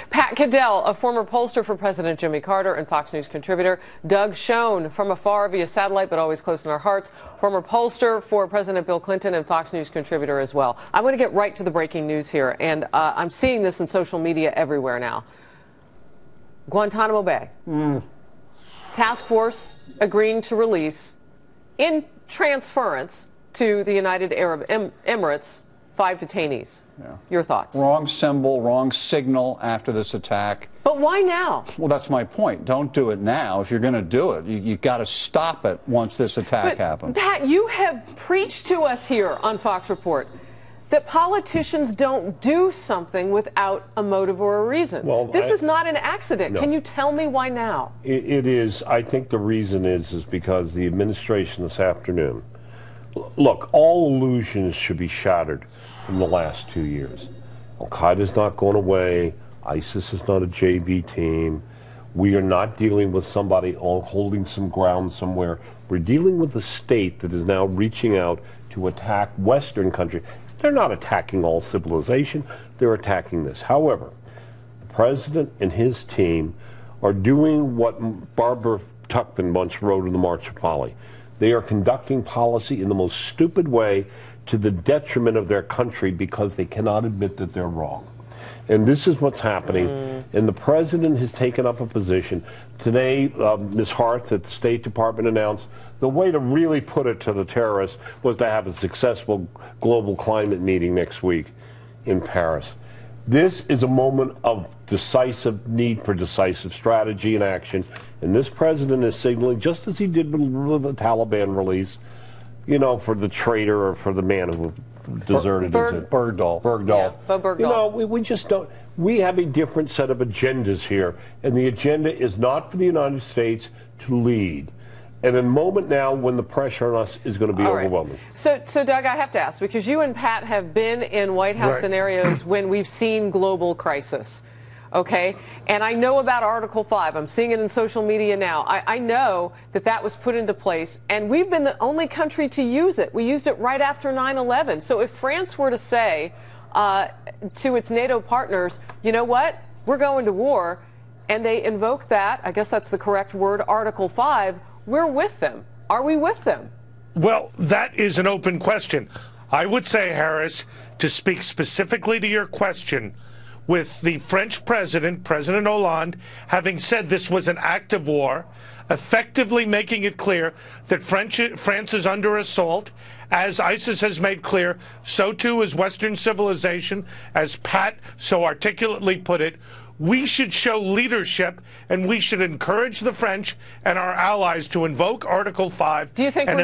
Pat Caddell, a former pollster for President Jimmy Carter and Fox News contributor. Doug Schoen, from afar via satellite, but always close in our hearts, former pollster for President Bill Clinton and Fox News contributor as well. I'm going to get right to the breaking news here, and I'm seeing this in social media everywhere now. Guantanamo Bay. Task force agreeing to release, in transference to the United Arab Emirates, 5 detainees. Yeah. Your thoughts? Wrong symbol, wrong signal after this attack. But why now? Well, that's my point. Don't do it now. If you're going to do it, you've got to stop it once this attack happens. Pat, you have preached to us here on Fox Report that politicians don't do something without a motive or a reason. Well, this is not an accident. No. Can you tell me why now? It is. I think the reason is because the administration this afternoon, look, all illusions should be shattered in the last 2 years. Al-Qaeda's not going away. ISIS is not a JV team. We are not dealing with somebody holding some ground somewhere. We're dealing with a state that is now reaching out to attack Western countries. They're not attacking all civilization. They're attacking this. However, the president and his team are doing what Barbara Tuchman once wrote in the March of Folly. They are conducting policy in the most stupid way to the detriment of their country because they cannot admit that they're wrong. And this is what's happening. And the president has taken up a position. Today, Ms. Hart at the State Department announced the way to really put it to the terrorists was to have a successful global climate meeting next week in Paris. This is a moment of decisive need for decisive strategy and action. And this president is signaling, just as he did with the Taliban release, you know, for the traitor or for the man who deserted Bergdahl. Yeah, Bergdahl. You know, we just don't. We have a different set of agendas here, and the agenda is not for the United States to lead. And in a moment now when the pressure on us is going to be overwhelming. So Doug, I have to ask, because you and Pat have been in White House scenarios when we've seen global crisis. Okay, and I know about Article 5. I'm seeing it in social media now. I know that that was put into place, and we've been the only country to use it. We used it right after 9/11. So if France were to say to its NATO partners, you know what, we're going to war, and they invoke that, I guess that's the correct word, Article 5, we're with them. Are we with them? Well, that is an open question. I would say, Harris, to speak specifically to your question, with the French president, President Hollande, having said this was an act of war, effectively making it clear that France is under assault. As ISIS has made clear, so too is Western civilization. As Pat so articulately put it, we should show leadership, and we should encourage the French and our allies to invoke Article 5 and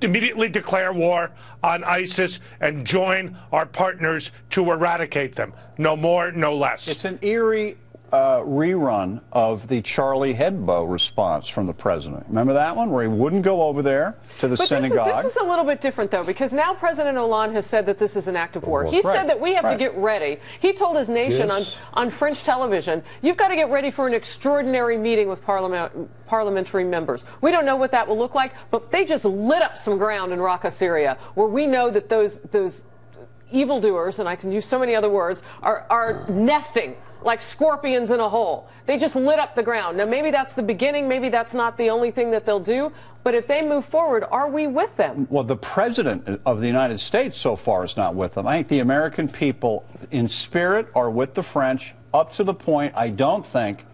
immediately declare war on ISIS and join our partners to eradicate them. No more, no less. It's an eerie rerun of the Charlie Hebdo response from the president. Remember that one, where he wouldn't go over there to the synagogue? This is a little bit different, though, because now President Hollande has said that this is an act of war. He said that we have to get ready. He told his nation on French television, you've got to get ready for an extraordinary meeting with parliamentary members. We don't know what that will look like, but they just lit up some ground in Raqqa, Syria, where we know that those evildoers, and I can use so many other words, are nesting like scorpions in a hole. They just lit up the ground. Now, maybe that's the beginning. Maybe that's not the only thing that they'll do. But if they move forward, are we with them? Well, the president of the United States so far is not with them. I think the American people in spirit are with the French up to the point I don't think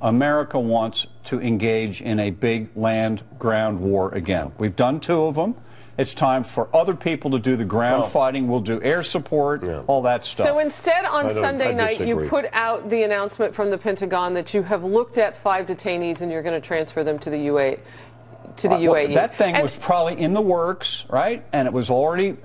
America wants to engage in a big land-ground war again. We've done 2 of them. It's time for other people to do the ground fighting. We'll do air support, all that stuff. So instead, on Sunday night, you put out the announcement from the Pentagon that you have looked at 5 detainees and you're going to transfer them to the UAE. Well, that thing was probably in the works, right? And it was already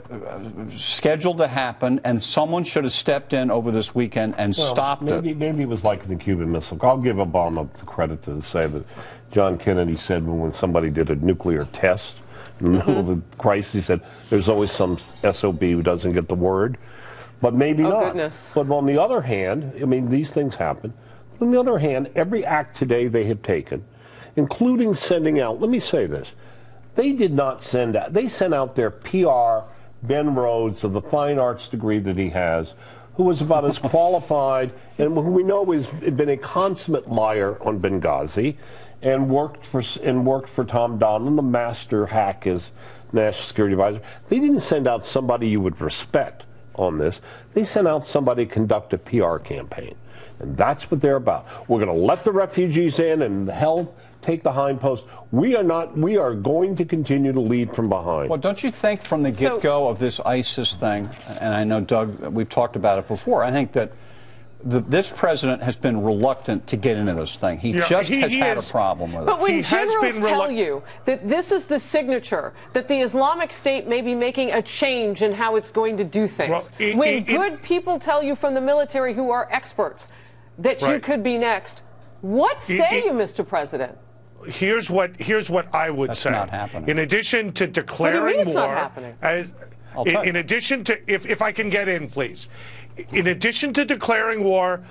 scheduled to happen, and someone should have stepped in over this weekend and stopped it. Maybe it was like the Cuban Missile. I'll give Obama the credit to say that John Kennedy said when somebody did a nuclear test in the middle of a crisis, he said, there's always some SOB who doesn't get the word. But maybe not. Goodness. But on the other hand, I mean, these things happen. On the other hand, every act today they have taken, including sending out, let me say this, they did not send out, they sent out their PR Ben Rhodes of the fine arts degree that he has, who was about as qualified and who we know has been a consummate liar on Benghazi, and worked for Tom Donilon, the master hack as national security advisor. They didn't send out somebody you would respect on this. They sent out somebody to conduct a PR campaign, and that's what they're about. We're going to let the refugees in, and hell, take the hindpost. We are not. We are going to continue to lead from behind. Well, don't you think from the get-go of this ISIS thing, and I know, Doug, we've talked about it before, I think that this president has been reluctant to get into this thing. He has had a problem with it. But when generals tell you that this is the signature, that the Islamic State may be making a change in how it's going to do things, when good people tell you from the military who are experts that you could be next, what say you, Mr. President? Here's what I would say. Not happening. In addition to declaring war, it's not happening. In addition to, if I can get in, please. In addition to declaring war,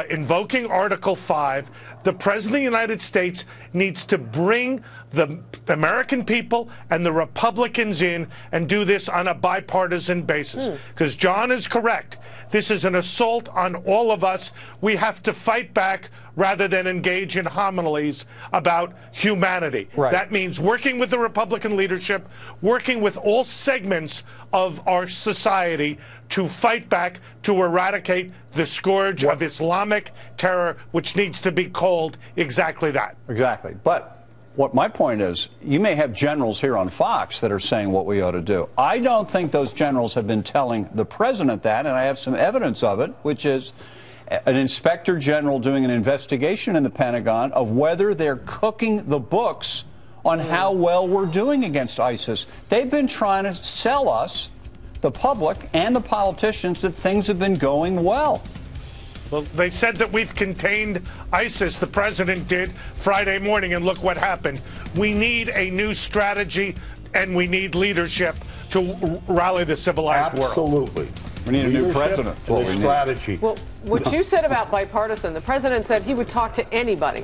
invoking Article 5, the President of the United States needs to bring the American people and the Republicans in and do this on a bipartisan basis. Because John is correct. This is an assault on all of us. We have to fight back rather than engage in homilies about humanity. Right. That means working with the Republican leadership, working with all segments of our society to fight back, to eradicate the scourge of Islamic terror, which needs to be called exactly that. Exactly. But what my point is, you may have generals here on Fox that are saying what we ought to do. I don't think those generals have been telling the president that, and I have some evidence of it, which is an inspector general doing an investigation in the Pentagon of whether they're cooking the books on how well we're doing against ISIS. They've been trying to sell us, the public and the politicians, that things have been going well. Well, they said that we've contained ISIS. The president did Friday morning, and look what happened. We need a new strategy, and we need leadership to rally the civilized world. Absolutely. We need a new president. And a strategy. Well, what you said about bipartisan, the president said he would talk to anybody.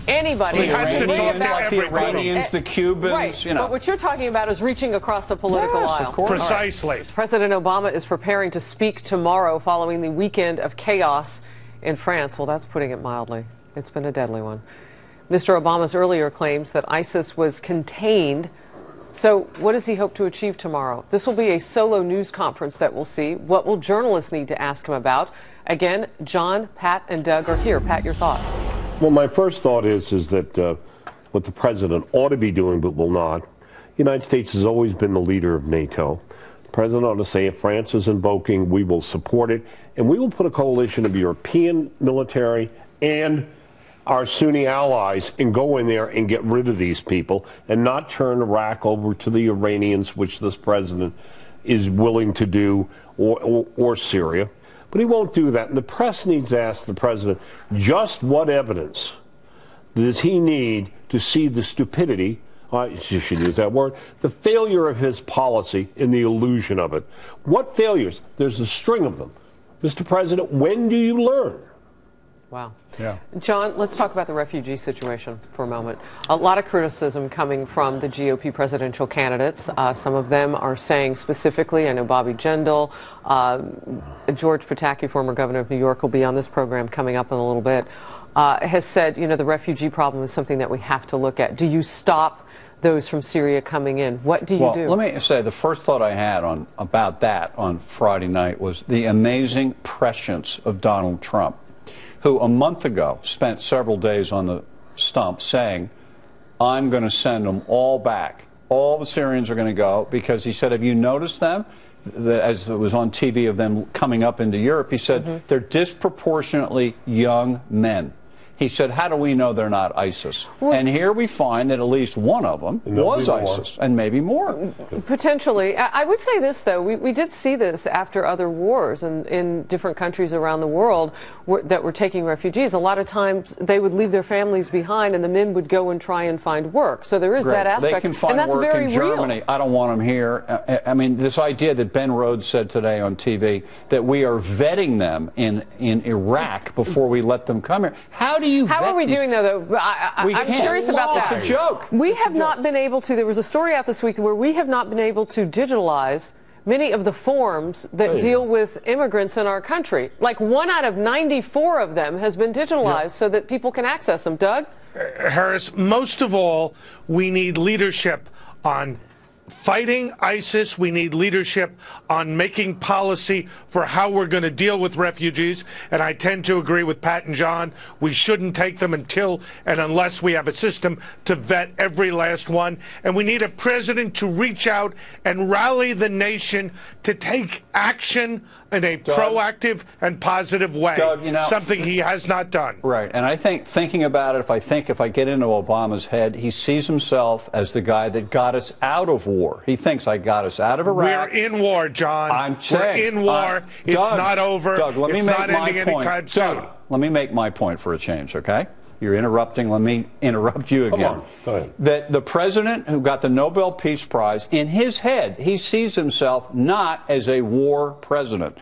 Anybody. He has to talk to like the Iranians, the Cubans, right. you know. But what you're talking about is reaching across the political aisle. Of course. Precisely. Right. President Obama is preparing to speak tomorrow following the weekend of chaos in France. Well, that's putting it mildly. It's been a deadly one. Mr. Obama's earlier claims that ISIS was contained. So what does he hope to achieve tomorrow? This will be a solo news conference that we'll see. What will journalists need to ask him about? Again, John, Pat, and Doug are here. Pat, your thoughts? Well, my first thought is that what the president ought to be doing but will not. The United States has always been the leader of NATO. The president ought to say if France is invoking, we will support it, and we will put a coalition of European military and our Sunni allies and go in there and get rid of these people and not turn Iraq over to the Iranians, which this president is willing to do, or Syria. But he won't do that. And the press needs to ask the president just what evidence does he need to see the stupidity, I should use that word, the failure of his policy and the illusion of it. What failures? There's a string of them. Mr. President, when do you learn? Wow. Yeah. John, let's talk about the refugee situation for a moment. A lot of criticism coming from the GOP presidential candidates. Some of them are saying specifically, I know Bobby Jindal, George Pataki, former governor of New York, will be on this program coming up in a little bit, has said, you know, the refugee problem is something that we have to look at. Do you stop those from Syria coming in? What do you do? Let me say, the first thought I had about that on Friday night was the amazing prescience of Donald Trump, who a month ago spent several days on the stump saying, I'm going to send them all back. All the Syrians are going to go, because he said, have you noticed them? As it was on TV of them coming up into Europe, he said, they're disproportionately young men. He said, how do we know they're not ISIS? Well, and here we find that at least one of them was ISIS, and maybe more. Potentially. I would say this, though. We did see this after other wars in different countries around the world that were taking refugees. A lot of times they would leave their families behind, and the men would go and try and find work. So there is that aspect. They can find and that's work very in Germany. real. I don't want them here. I mean, this idea that Ben Rhodes said today on TV that we are vetting them in Iraq before we let them come here. How are we doing, though? I'm curious about that. It's a joke. We have not been able to. There was a story out this week where we have not been able to digitalize many of the forms that deal with immigrants in our country. Like 1 out of 94 of them has been digitalized so that people can access them. Doug? Harris, most of all, we need leadership on fighting ISIS. We need leadership on making policy for how we're going to deal with refugees. And I tend to agree with Pat and John. We shouldn't take them until and unless we have a system to vet every last one. And we need a president to reach out and rally the nation to take action in a proactive and positive way. Doug, you know, something he has not done. Right. And I think, thinking about it, if I get into Obama's head, he sees himself as the guy that got us out of war. He thinks I got us out of Iraq. We're in war, John. I'm saying, we're in war. It's Doug, not over. Doug, let it's me make not my ending point. anytime soon. Doug, let me make my point for a change, okay? You're interrupting. Let me interrupt you again. Come on. Go ahead. That the president who got the Nobel Peace Prize, in his head, he sees himself not as a war president.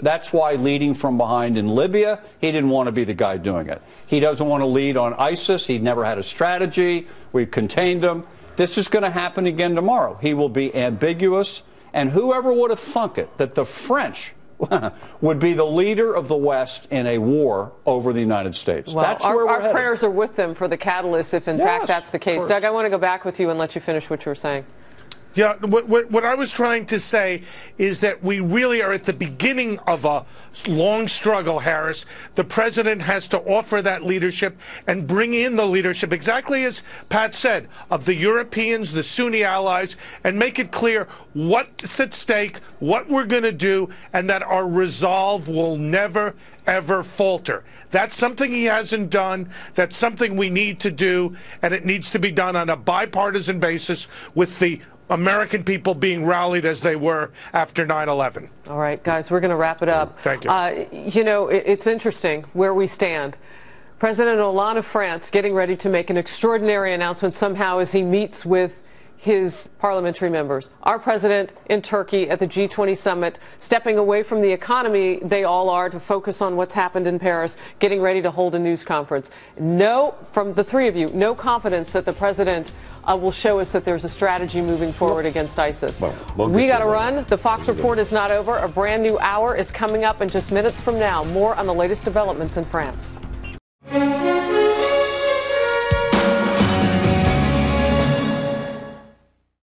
That's why leading from behind in Libya, he didn't want to be the guy doing it. He doesn't want to lead on ISIS. He never had a strategy. We've contained him. This is going to happen again tomorrow. He will be ambiguous. And whoever would have thunk it that the French would be the leader of the West in a war over the United States. Well, that's where we're headed. Our prayers are with them for the catalyst, if in fact that's the case. Doug, I want to go back with you and let you finish what you were saying. Yeah, what I was trying to say is that we really are at the beginning of a long struggle, Harris. The president has to offer that leadership and bring in the leadership, exactly as Pat said, of the Europeans, the Sunni allies, and make it clear what's at stake, what we're going to do, and that our resolve will never, ever falter. That's something he hasn't done. That's something we need to do, and it needs to be done on a bipartisan basis with the American people being rallied as they were after 9/11. All right, guys, we're going to wrap it up. Thank you. You know, it's interesting where we stand. President Hollande of France getting ready to make an extraordinary announcement somehow as he meets with his parliamentary members. Our president in Turkey at the G20 summit, stepping away from the economy they all are to focus on what's happened in Paris, getting ready to hold a news conference. No, from the three of you, no confidence that the president will show us that there's a strategy moving forward against ISIS. We got to run. The Fox Report is not over. A brand new hour is coming up in just minutes from now. More on the latest developments in France.